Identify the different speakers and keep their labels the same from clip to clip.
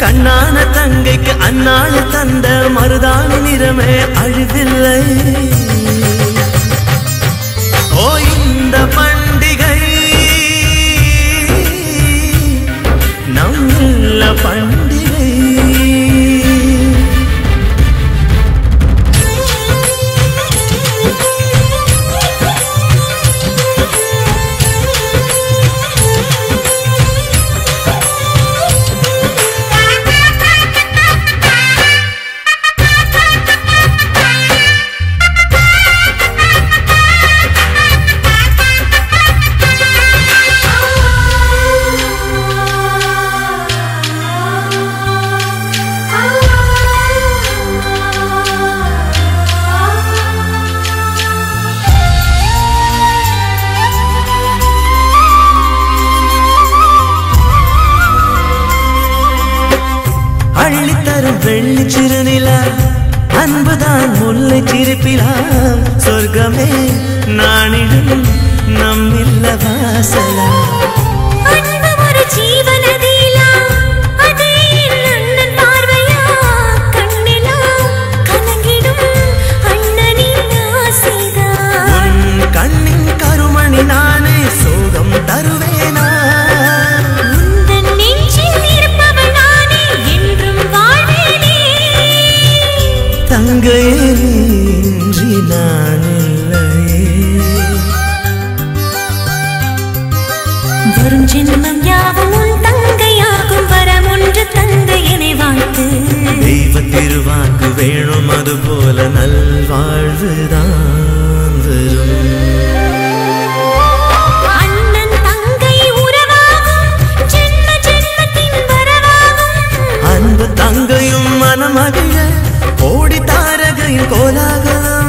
Speaker 1: கண்ணான தங்கைக்கு அன்னாள் தந்த மருதாணி நிறமே அழிவில்லை. ஓ இந்த பண்டிகை நல்ல பண்டிகை. அள்ளித்தரும் வெள்ளி சிறுநிலா அன்புதான் முல்லை சிரிப்பிலா சொர்க்கமே நானிடும் நம்மில்ல வாசலா.
Speaker 2: அன்பு ஒரு ஜீவநதியிலா அதே அண்ணன் பார்வையா கண்ணிலா கலங்கிடும் அண்ணனின் ஆசைதான்.
Speaker 1: உன் கண்ணின் கருமணி நானே சோகம் தருவேனா. தங்கையின்றி நான் இல்லையே.
Speaker 2: வரும் ஜென்மம் யாவும் உன் தங்கையாகும் வரம் ஒன்று தந்தையனை வாழ்த்து.
Speaker 1: தெய்வ திருவாக்கு வேணும் அது போல நல்வாழ்வுதான் வரும்.
Speaker 2: அண்ணன் தங்கை உறவாகும் ஜென்ம ஜென்மத்தின் வரவாகும்.
Speaker 1: அன்பு தங்கையும் மனமகிழ கோடி தாரகையின் கோலாகலம்.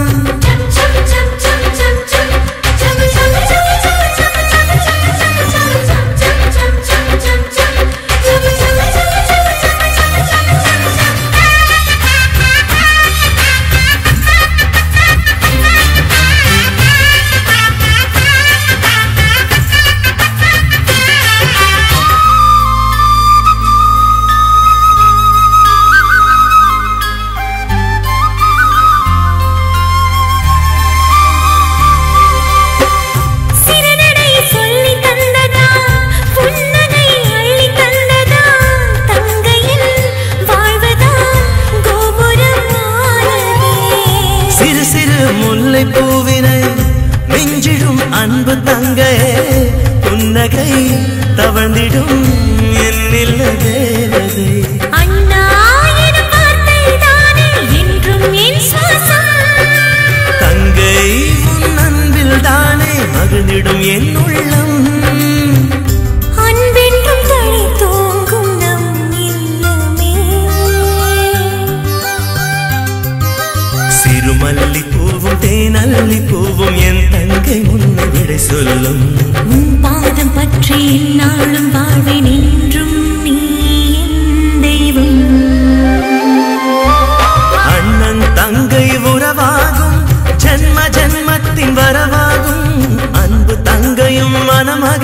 Speaker 1: சிறு சிறு முல்லை பூவினை நெஞ்சிடும் அன்பு தங்கையே புன்னகை தவழ்ந்திடும் என்னில் தேவதை.
Speaker 2: அண்ணா எனும் வார்த்தை தானே என்றும் என் சுவாசம்.
Speaker 1: தங்கை உன் அன்பில் தானே மகிழ்ந்திடும் என் உள்ளம். விடை சொல்லும்
Speaker 2: உன் பாதம் பற்றி என்னாலும் வாழ்வேன் என்றும் நீ என் தெய்வம்
Speaker 1: அண்ணன் தங்கை உறவாகும் ஜன்ம ஜன்மத்தின் வரவாகும் அன்பு தங்கையும் மனமக